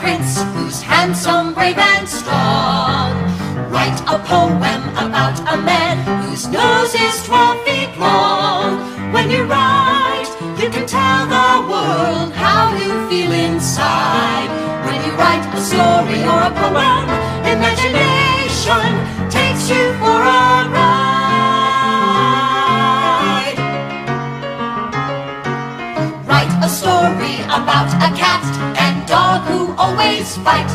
prince who's handsome, brave, and strong. Write a poem about a man whose nose is 12 feet long. When you write, you can tell the world how you feel inside. When you write a story or a poem, imagination takes you for a ride. Write a story about a cat and dog who always fight.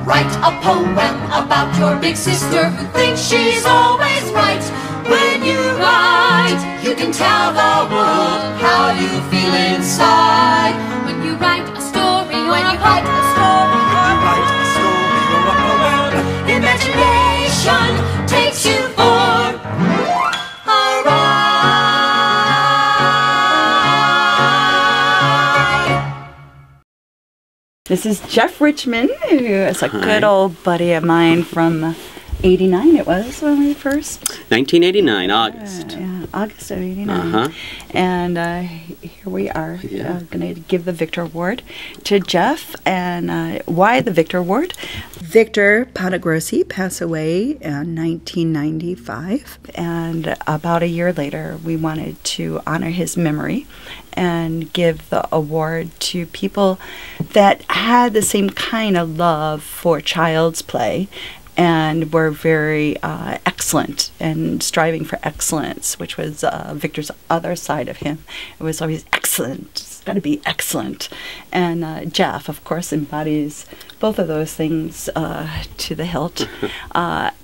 Write a poem about your big sister who thinks she's always right. When you write, you can tell the world how you feel inside. When you write a story or a poem, imagination takes you for a ride. This is Jeff Richmond, who is a good old buddy of mine from 89 it was when we first... 1989, August. Yeah, August of 89. And here we are, going to give the Victor Award to Jeff. And why the Victor Award? Victor Panagrossi passed away in 1995. And about a year later, we wanted to honor his memory and give the award to people that had the same kind of love for child's play and were very excellent and striving for excellence, which was Victor's other side of him. It was always excellent. It's got to be excellent. And Jeff, of course, embodies both of those things to the hilt.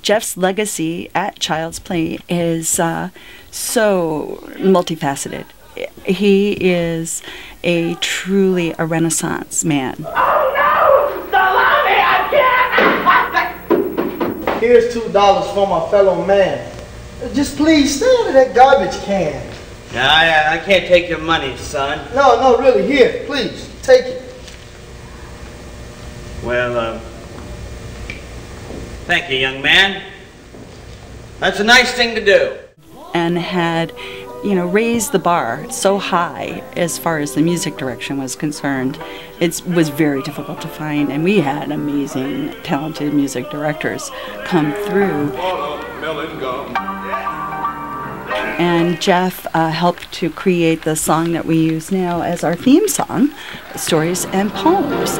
Jeff's legacy at Child's Play is so multifaceted. He is truly a Renaissance man. Here's $2 for my fellow man. Just please stay out of that garbage can. I can't take your money, son. No, really, here, please, take it. Well, thank you, young man. That's a nice thing to do. And had, raised the bar so high as far as the music direction was concerned. It was very difficult to find, and we had amazing, talented music directors come through. And Jeff helped to create the song that we use now as our theme song, Stories and Poems.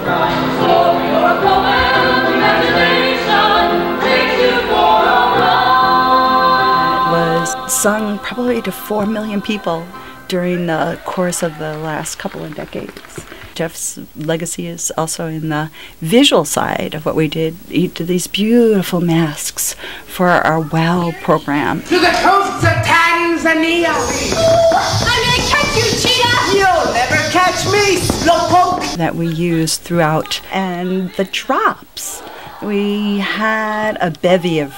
Was sung probably to 4 million people during the course of the last couple of decades. Jeff's legacy is also in the visual side of what we did. He did these beautiful masks for our WOW program. To the coasts of Tanzania! I'm gonna catch you, cheetah! You'll never catch me, slowpoke! That we used throughout. And the drops. We had a bevy of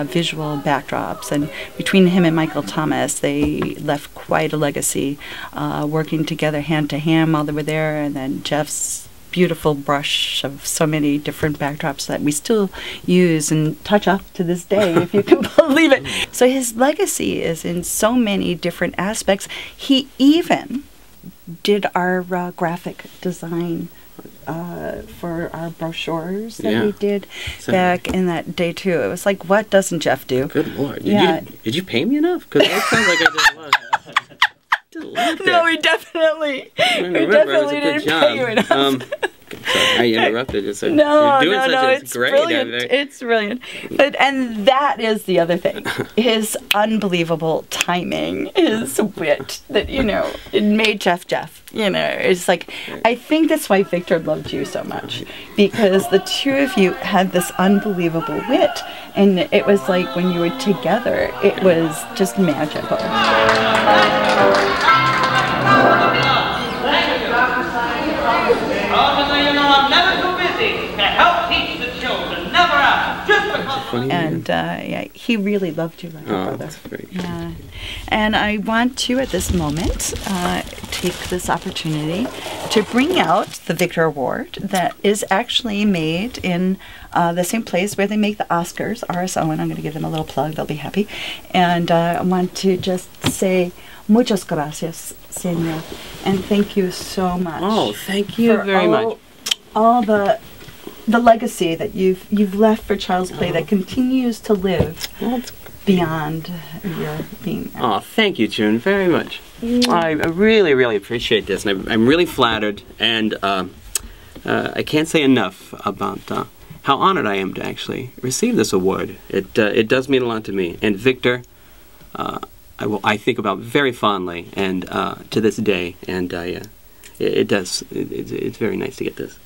visual backdrops, and between him and Michael Thomas, they left quite a legacy, working together hand to hand while they were there, and then Jeff's beautiful brush of so many different backdrops that we still use and touch up to this day, if you can believe it. So his legacy is in so many different aspects. He even did our graphic design for our brochures that we did back in that day too. It was like, what doesn't Jeff do? Good Lord. Did you pay me enough? Because that sounds like I did a lot. No, we definitely didn't pay you enough. Sorry, I interrupted. It's it's brilliant. It's brilliant. And that is the other thing. His unbelievable timing, his wit, that, it made Jeff. It's like, I think that's why Victor loved you so much, because the two of you had this unbelievable wit, and it was like when you were together, it was just magical. I'm never too busy to help teach the children. Never out. Just because. And he really loved you like a brother. That's very good. Yeah. And I want to, at this moment, take this opportunity to bring out the Victor Award that is actually made in the same place where they make the Oscars, RSO, and I'm going to give them a little plug. They'll be happy. And I want to just say, muchas gracias, Senor, and thank you so much. Oh, thank you very much. all the legacy that you've left for Child's Play that continues to live beyond your being there. Oh, thank you, June, very much. I really, really appreciate this, and I'm really flattered, and I can't say enough about how honored I am to actually receive this award. It does mean a lot to me, and Victor, I think about very fondly, and to this day, and it does. It's very nice to get this.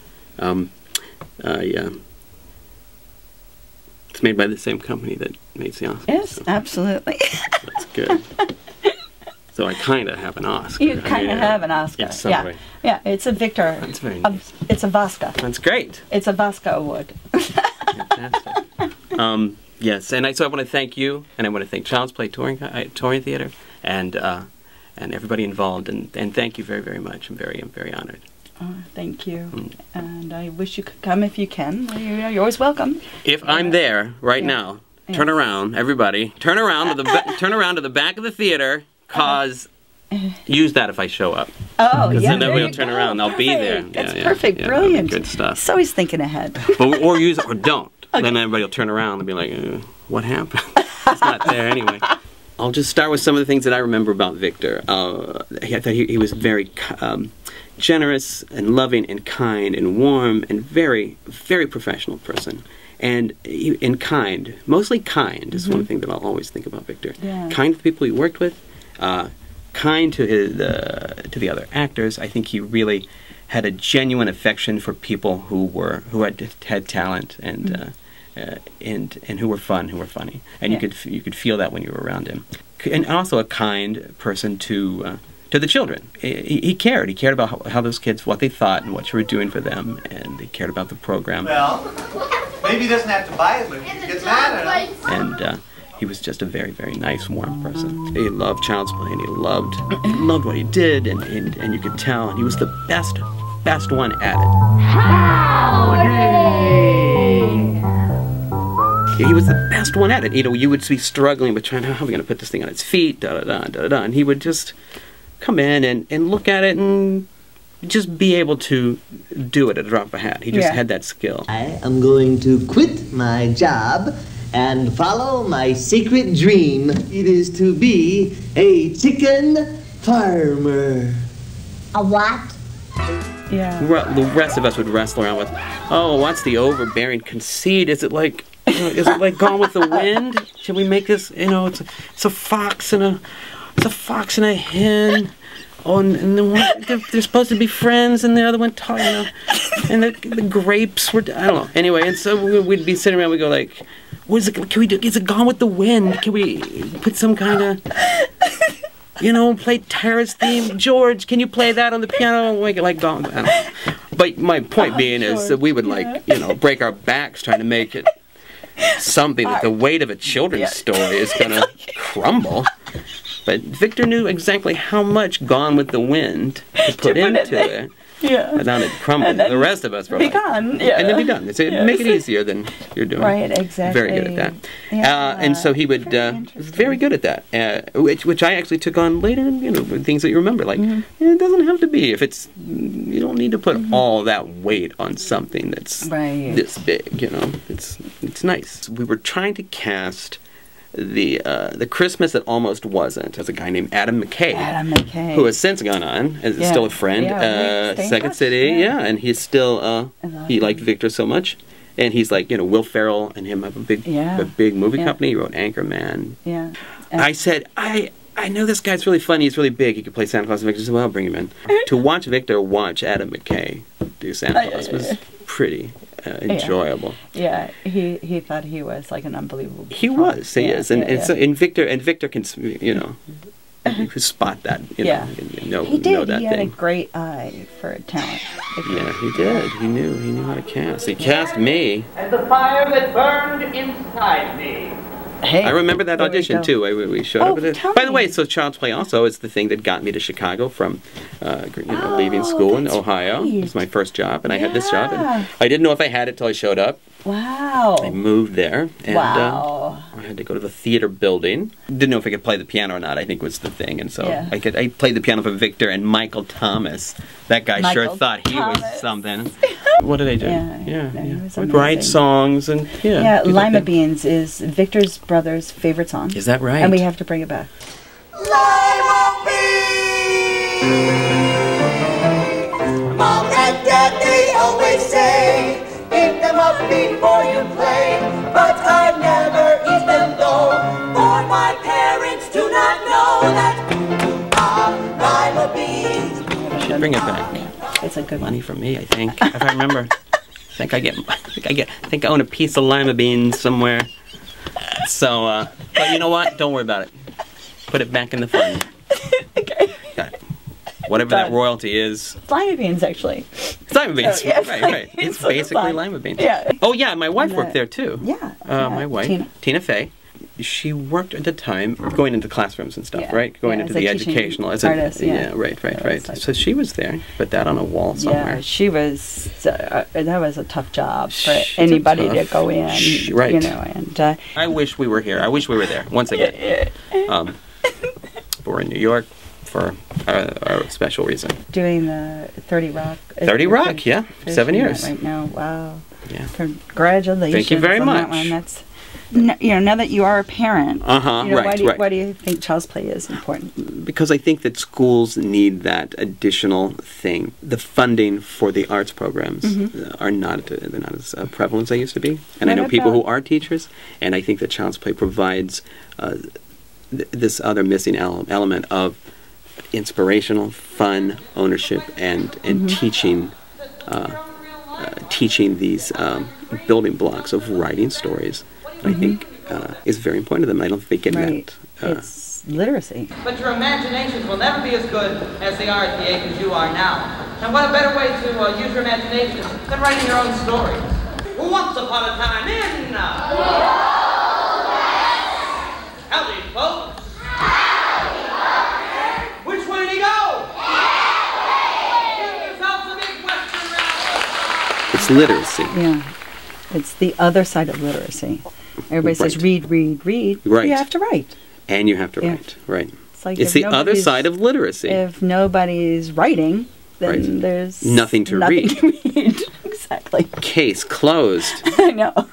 It's made by the same company that makes the Oscar. Yes, so absolutely. that's good. So I kind of have an Oscar. You kind of have an Oscar. In some way. Yeah, it's a Victor. That's very nice. It's a Vasca. That's great. It's a Vasca award. Fantastic. Yes, and so I want to thank you, and I want to thank Child's Play Touring Theater, and everybody involved, and thank you very, very much. I'm very honored. Oh, thank you, and I wish you could come if you can. You're always welcome. If I'm there right now, turn around, everybody. Turn around to the turn around to the back of the theater, cause use that if I show up. Oh, yeah. Then nobody will turn around. I'll be there. That's perfect. Brilliant. Good stuff. So he's thinking ahead. or use it or don't. Okay. Then everybody will turn around and be like, "What happened? It's not there anyway." I'll just start with some of the things that I remember about Victor. I thought he was very generous and loving and kind and warm and very, very professional person. And kind, mostly kind is one thing that I'll always think about Victor. Yeah. Kind to the people he worked with, kind to the other actors. I think he really had a genuine affection for people who had talent and who were fun, who were funny, and you could feel that when you were around him. And also a kind person to the children. He cared. He cared about how those kids, what they thought and what you were doing for them, and he cared about the program. Well, maybe he doesn't have to buy it, but he gets mad at it. And he was just a very, very nice, warm person. He loved Child's Play, and he loved what he did, and you could tell. And he was the best one at it. He was the best one at it. You know, you would be struggling with trying, how are we going to put this thing on its feet, da-da-da, and he would just come in and look at it and just be able to do it at a drop of a hat. He just had that skill. I am going to quit my job and follow my secret dream. It is to be a chicken farmer. A what? Yeah. The rest of us would wrestle around with, oh, what's the overbearing conceit? Is it like Gone with the Wind? Should we make this? You know, it's a fox and a hen. Oh, and they're supposed to be friends, and the other one, you know, and the grapes were, I don't know. Anyway, and so we'd be sitting around, we'd go like, is it Gone with the Wind? Can we put some kind of, you know, play Tara's theme? George, can you play that on the piano? Like Gone, I don't know. But my point being is that we would break our backs trying to make it something that the weight of a children's story is going to crumble. But Victor knew exactly how much Gone with the Wind to put into it. Yeah. Without it crumbling. The rest of us were like, gone. Yeah. And then be done. Make it easier than you're doing. Right, exactly. Very good at that. Yeah, and so he would, very good at that, which I actually took on later, you know, things that you remember. Like, it doesn't have to be. If it's, you don't need to put all that weight on something that's this big, you know. It's nice. We were trying to cast the Christmas that almost wasn't, as a guy named Adam McKay, who has since gone on, is still a friend, Second City, and he's still he liked Victor so much, and he's like, you know, Will Ferrell and him have a big movie company. He wrote Anchorman. I said, I know this guy's really funny, he's really big, he could play Santa Claus. And Victor said, well, I'll bring him in. To watch Victor watch Adam McKay do Santa Claus was pretty enjoyable. Yeah, he thought he was like an unbelievable. He was. He is, and Victor can, you know, you could spot that. You know, he did. Know that he had thing. a great eye for talent. Yeah, he did. He knew how to cast. He cast me. And the fire that burned inside me. Hey, I remember that audition too. We showed up with it. By the way, so Child's Play also is the thing that got me to Chicago from, leaving school in Ohio. It was my first job, and I had this job, and I didn't know if I had it till I showed up. Wow. I moved there, and had to go to the theater building. Didn't know if I could play the piano or not, I think was the thing. And so I played the piano for Victor and Michael Thomas. That guy sure thought he was something. What did I do? We'd write songs and Lima Beans is Victor's brother's favorite song. Is that right? And we have to bring it back. Lima beans. Mom and Dad, they always say, eat them up before you play. But I never eat them though, for my parents do not know that lima beans. Should bring it back. It's a good money from me, I think. If I remember, I think I own a piece of lima beans somewhere. So, but you know what? Don't worry about it. Put it back in the fund. Okay. Got it. Whatever that royalty is. It's lima beans, actually. It's lima beans. Oh, yeah, right. It's basically lima beans. Yeah. Oh yeah, my wife worked there too. Yeah. My wife, Tina Fey. She worked at the time going into classrooms and stuff, right? Going into the educational as artist, right. So she was there. Put that on a wall somewhere. Yeah, she was. That was a tough job for anybody to go in. Right. You know, and I wish we were here. I wish we were there once again. But we're in New York for a special reason. Doing the 30 Rock. 30 Rock, yeah. 7 years. Right now, wow. Yeah. Congratulations. Thank you very much. That one. That's. Now that you are a parent, right. Why do you think child's play is important? Because I think that schools need that additional thing. The funding for the arts programs are not as prevalent as they used to be. And I know people who are teachers, and I think that child's play provides this other missing element of inspirational, fun, ownership, and teaching these building blocks of writing stories. I think is very important to them. I don't think they get that. It's literacy. But your imaginations will never be as good as they are at the age as you are now. And what a better way to use your imagination than writing your own stories. Once upon a time in... Howdy, folks. Which way did he go? Give yourselves a big Western round. It's literacy. Yeah. It's the other side of literacy. Everybody says read. Right. You have to write. And you have to write. Right. It's the other side of literacy. If nobody's writing, then there's nothing to read. Exactly. Case closed. I know.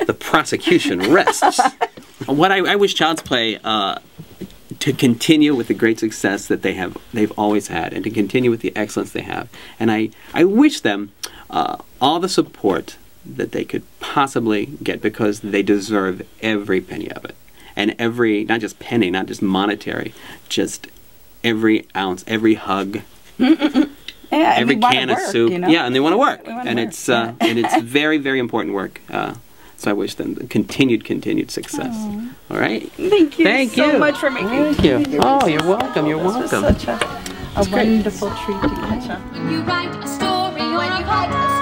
The prosecution rests. What I wish Child's Play to continue with the great success that they've always had, and to continue with the excellence they have. And I wish them all the support that they could possibly get, because they deserve every penny of it. And every, not just penny, not just monetary, just every ounce, every hug, every can of soup. Yeah, and they want to work. And it's very, very important work. So I wish them continued success. All right? Thank you so much for making Thank you. Oh, you're welcome. You're welcome. Such a wonderful treat to catch up. When you write a story or a poem,